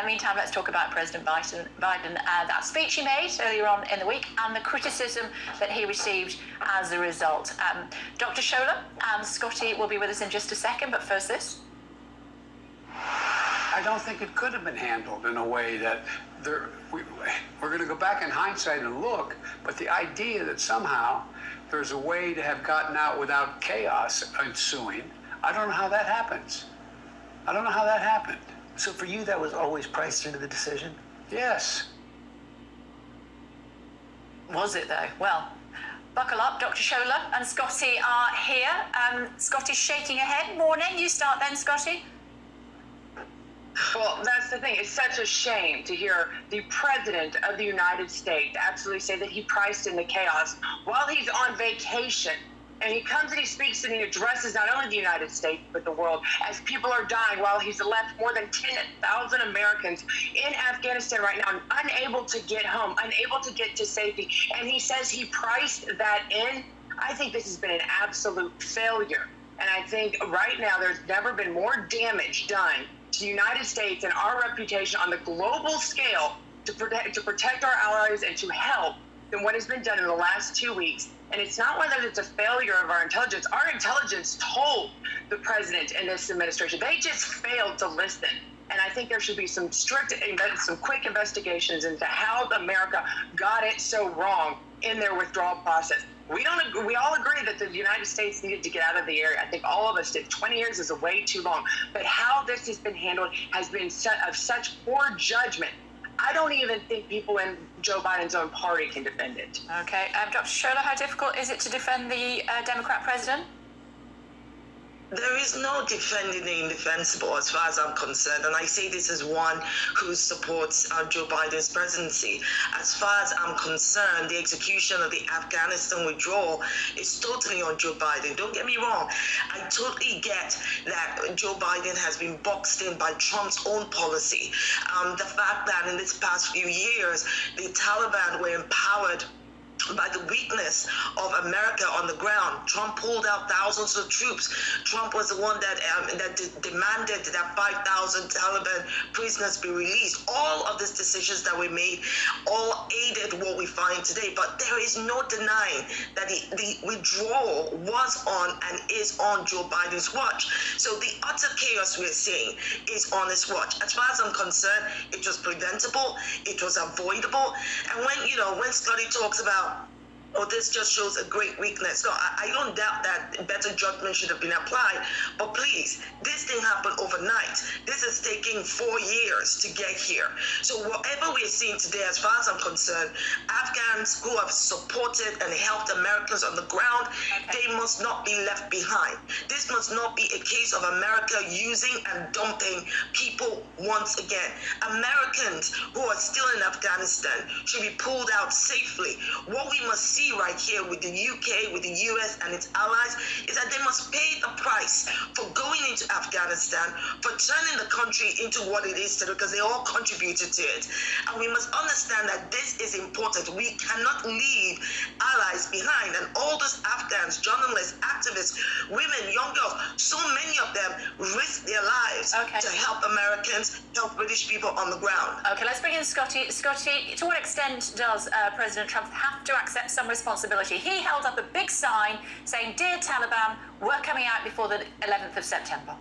Meantime, let's talk about President Biden, that speech he made earlier on in the week and the criticism that he received as a result. Dr. Shola and Scotty will be with us in just a second, but first this. I don't think it could have been handled in a way that we're going to go back in hindsight and look, but the idea that somehow there's a way to have gotten out without chaos ensuing, I don't know how that happens. I don't know how that happened. So for you, that was always priced into the decision? Yes. Was it though? Well, buckle up, Dr. Shola and Scotty are here. Scotty's shaking her head. Morning. You start then, Scotty. Well, that's the thing. It's such a shame to hear the President of the United States absolutely say that he priced in the chaos while he's on vacation. And he comes and he speaks and he addresses not only the United States, but the world as people are dying while he's left more than 10,000 Americans in Afghanistan right now, unable to get home, unable to get to safety. And he says he priced that in. I think this has been an absolute failure. And I think right now there's never been more damage done to the United States and our reputation on the global scale to protect our allies and to help than what has been done in the last 2 weeks. And it's not whether it's a failure of our intelligence. Our intelligence told the president and this administration. They just failed to listen. And I think there should be some quick investigations into how America got it so wrong in their withdrawal process. We all agree that the United States needed to get out of the area. I think all of us did. 20 years is way too long. But how this has been handled has been of such poor judgment. I don't even think people in Joe Biden's own party can defend it. Okay. Dr. Shola, how difficult is it to defend the Democrat president? There is no defending the indefensible as far as I'm concerned, and I say this as one who supports Joe Biden's presidency. As far as I'm concerned, the execution of the Afghanistan withdrawal is totally on Joe Biden. Don't get me wrong. I totally get that Joe Biden has been boxed in by Trump's own policy. The fact that in this past few years, the Taliban were empowered by the weakness of America on the ground. Trump pulled out thousands of troops. Trump was the one that demanded that 5,000 Taliban prisoners be released. All of these decisions that we made all aided what we find today. But there is no denying that the withdrawal was on and is on Joe Biden's watch. So the utter chaos we're seeing is on his watch. As far as I'm concerned, it was preventable, it was avoidable. And when Scotty talks about, oh, this just shows a great weakness. So I don't doubt that better judgment should have been applied. But please, this thing happened overnight. This is taking 4 years to get here. So whatever we're seeing today, as far as I'm concerned, Afghans who have supported and helped Americans on the ground, they must not be left behind. This must not be a case of America using and dumping people once again. Americans who are still in Afghanistan should be pulled out safely. What we must see right here with the UK, with the US and its allies, is that they must pay the price for going into Afghanistan, for turning the country into what it is today, because they all contributed to it. And we must understand that this is important. We cannot leave allies behind. And all those Afghans, journalists, activists, women, young girls, so many of them risk their lives to help Americans, help British people on the ground. Okay, let's bring in Scotty. Scotty, to what extent does President Trump have to accept some responsibility? He held up a big sign saying, "Dear Taliban, we're coming out before the 11th of September."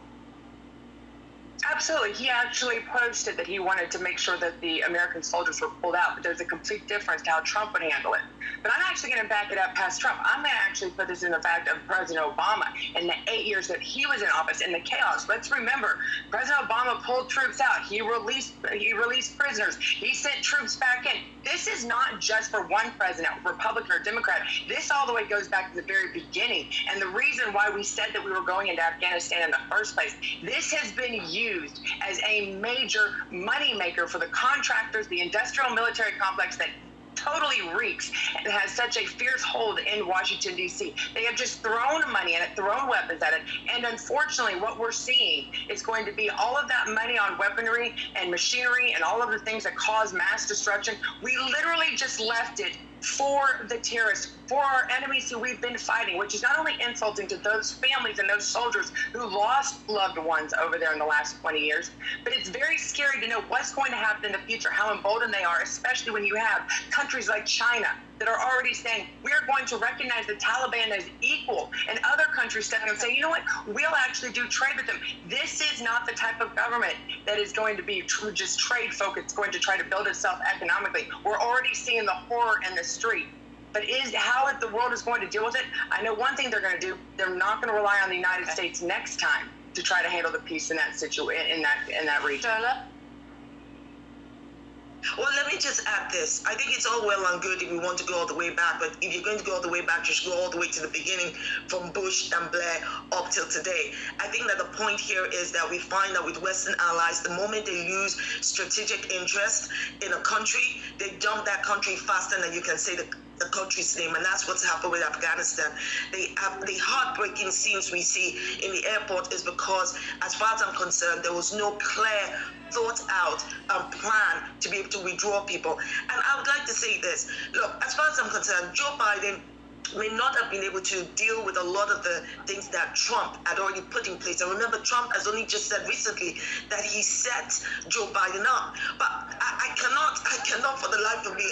Absolutely. He actually posted that he wanted to make sure that the American soldiers were pulled out, but there's a complete difference to how Trump would handle it. But I'm actually going to back it up past Trump. I'm going to actually put this in the fact of President Obama in the 8 years that he was in office and the chaos. Let's remember, President Obama pulled troops out. He released prisoners. He sent troops back in. This is not just for one president, Republican or Democrat. This all the way goes back to the very beginning. And the reason why we said that we were going into Afghanistan in the first place, this has been used as a major moneymaker for the contractors, the industrial military complex that totally reeks and has such a fierce hold in Washington, D.C. They have just thrown money at it, thrown weapons at it. And unfortunately, what we're seeing is going to be all of that money on weaponry and machinery and all of the things that cause mass destruction. We literally just left it for the terrorists, for our enemies who we've been fighting, which is not only insulting to those families and those soldiers who lost loved ones over there in the last 20 years, but it's very scary to know what's going to happen in the future, how emboldened they are, especially when you have countries like China that are already saying, we are going to recognize the Taliban as equal, and other countries stepping up and saying, you know what, we'll actually do trade with them. This is not the type of government that is going to be just trade focused, going to try to build itself economically. We're already seeing the horror in the street. But how the world is going to deal with it, I know one thing they're going to do. They're not going to rely on the United States next time to try to handle the peace in that in that region. Well, let me just add this. I think it's all well and good if we want to go all the way back, but if you're going to go all the way back, you should go all the way to the beginning, from Bush and Blair up till today. I think that the point here is that we find that with Western allies, the moment they lose strategic interest in a country, they dump that country faster than you can say the country's name, and that's what's happened with Afghanistan. The heartbreaking scenes we see in the airport is because, as far as I'm concerned, there was no clear, thought out plan to be able to withdraw people. And I would like to say this. Look, as far as I'm concerned, Joe Biden may not have been able to deal with a lot of the things that Trump had already put in place. And remember, Trump has only just said recently that he set Joe Biden up. But I cannot for the life of me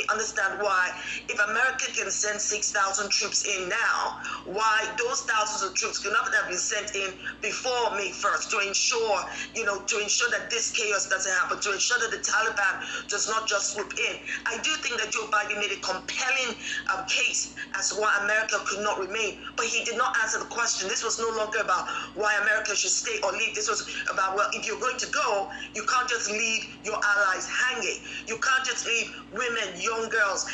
understand why. If America can send 6,000 troops in now, why those thousands of troops could not have been sent in before May 1st to ensure that this chaos doesn't happen, to ensure that the Taliban does not just swoop in. I do think that Joe Biden made a compelling case as to why America could not remain, but he did not answer the question. This was no longer about why America should stay or leave. This was about, well, if you're going to go, you can't just leave your allies hanging. You can't just leave women, young girls,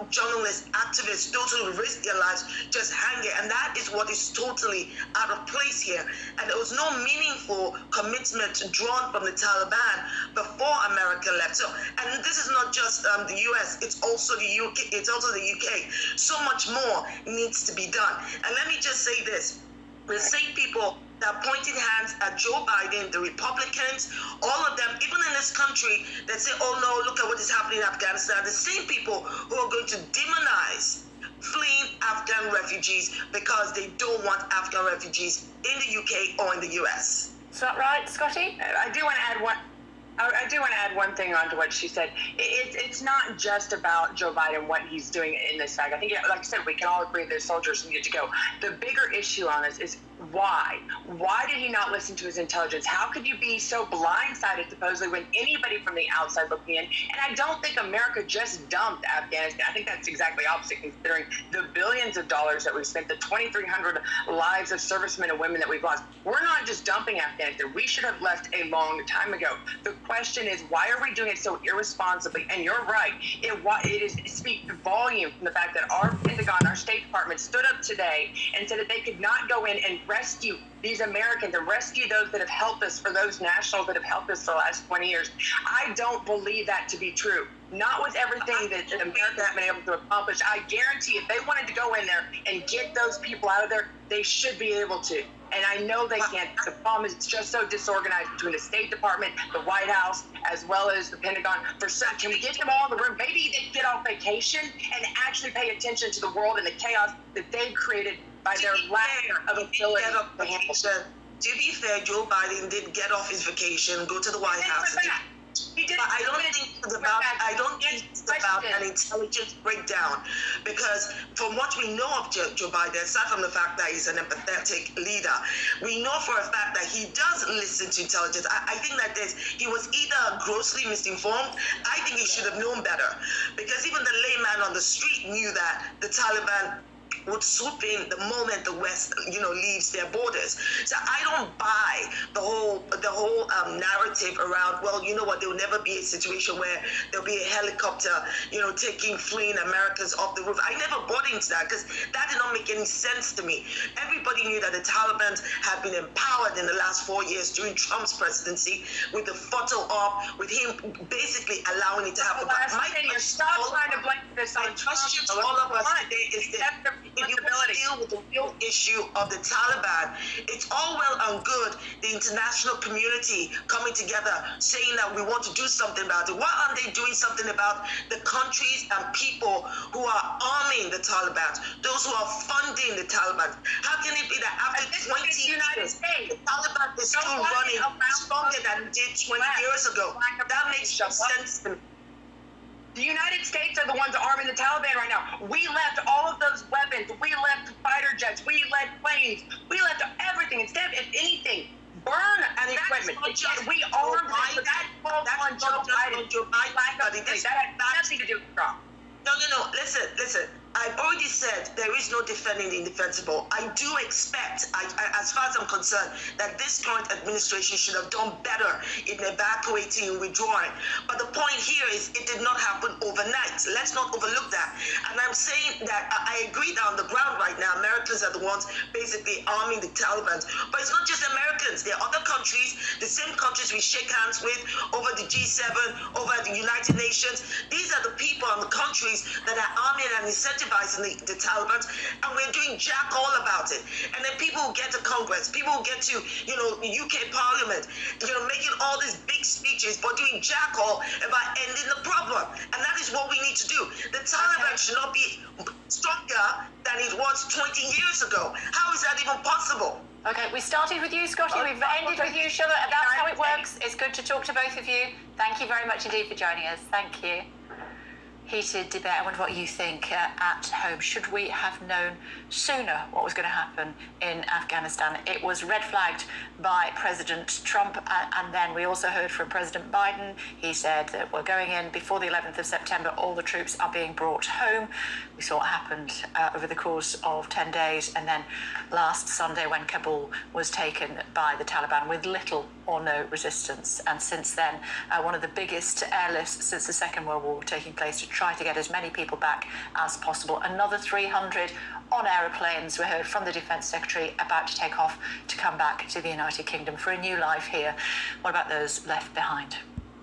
journalists, activists, those who risk their lives just hanging. And that is what is totally out of place here. And there was no meaningful commitment drawn from the Taliban before America left. So, and this is not just the US, it's also the UK, it's also the UK. So much more needs to be done. And let me just say this. The same people that pointed hands at Joe Biden, the Republicans, all of them, even in this country, that say, oh no, look at what is happening in Afghanistan, the same people who are going to demonize fleeing Afghan refugees because they don't want Afghan refugees in the UK or in the US. Is that right, Scotty? I do want to add one thing onto what she said. It's not just about Joe Biden, what he's doing in this fact. I think, like I said, we can all agree that soldiers need to go. The bigger issue on this is why? Why did he not listen to his intelligence? How could you be so blindsided, supposedly, when anybody from the outside looking in? And I don't think America just dumped Afghanistan. I think that's exactly opposite, considering the billions of dollars that we've spent, the 2,300 lives of servicemen and women that we've lost. We're not just dumping Afghanistan. We should have left a long time ago. The question is, why are we doing it so irresponsibly? And you're right. It speaks volume from the fact that our Pentagon, our State Department, stood up today and said that they could not go in and rescue these Americans and rescue those that have helped us, for those nationals that have helped us for the last 20 years. I don't believe that to be true. Not with everything that America has been able to accomplish. I guarantee if they wanted to go in there and get those people out of there, they should be able to. And I know they can't. The problem is it's just so disorganized between the State Department, the White House, as well as the Pentagon. Can we get them all in the room? Maybe they get off vacation and actually pay attention to the world and the chaos that they've created by their lack of ability to handle. To be fair, Joe Biden did get off his vacation, go to the White House. He did. But I don't think it's about an intelligence breakdown, because from what we know of Joe Biden, aside from the fact that he's an empathetic leader, we know for a fact that he does listen to intelligence. I think that he was either grossly misinformed. I think he should have known better, because even the layman on the street knew that the Taliban would swoop in the moment the West, leaves their borders. So I don't buy the whole narrative around, well, you know what, there will never be a situation where there'll be a helicopter, fleeing Americans off the roof. I never bought into that, because that did not make any sense to me. Everybody knew that the Taliban had been empowered in the last 4 years during Trump's presidency, with the photo op, with him basically allowing it to happen. Stop trying to blame this on question to all of us today is this. if you want to deal with the real issue of the Taliban, it's all well and good, the international community coming together saying that we want to do something about it. Why aren't they doing something about the countries and people who are arming the Taliban, those who are funding the Taliban? How can it be that after 20 years, the Taliban is still running stronger than it did 20 years ago? That makes no sense to me. The United States are the ones arming the Taliban right now. We left all of those weapons. We left fighter jets. We left planes. We left everything. Instead of, if anything, burn the equipment. We armed them. That falls on Joe Biden. That had nothing to do with Trump. No. Listen. I've already said there is no defending the indefensible. I do expect, as far as I'm concerned, that this current administration should have done better in evacuating and withdrawing. But the point here is it did not happen overnight. Let's not overlook that. And I'm saying that I agree that on the ground right now, Americans are the ones basically arming the Taliban. But it's not just Americans. There are other countries, the same countries we shake hands with over the G7, over the United Nations. These are the people and the countries that are arming and incentivizing the Taliban, and we're doing jack all about it. And then people who get to Congress, people who get to, the UK Parliament, making all these big speeches, but doing jack all about ending the problem. And that is what we need to do. The Taliban should not be stronger than it was 20 years ago. How is that even possible? Okay, we started with you, Scotty. We've ended with you, Shola. And that's how it works. It's good to talk to both of you. Thank you very much indeed for joining us. Thank you. Heated debate. I wonder what you think at home. Should we have known sooner what was going to happen in Afghanistan? It was red flagged by President Trump, and then we also heard from President Biden. He said that we're going in before the 11th of September. All the troops are being brought home. We saw what happened over the course of 10 days, and then last Sunday when Kabul was taken by the Taliban with little or no resistance. And since then, one of the biggest airlifts since the Second World War taking place to try to get as many people back as possible. Another 300 on aeroplanes, we heard from the Defence Secretary, about to take off to come back to the United Kingdom for a new life here. What about those left behind?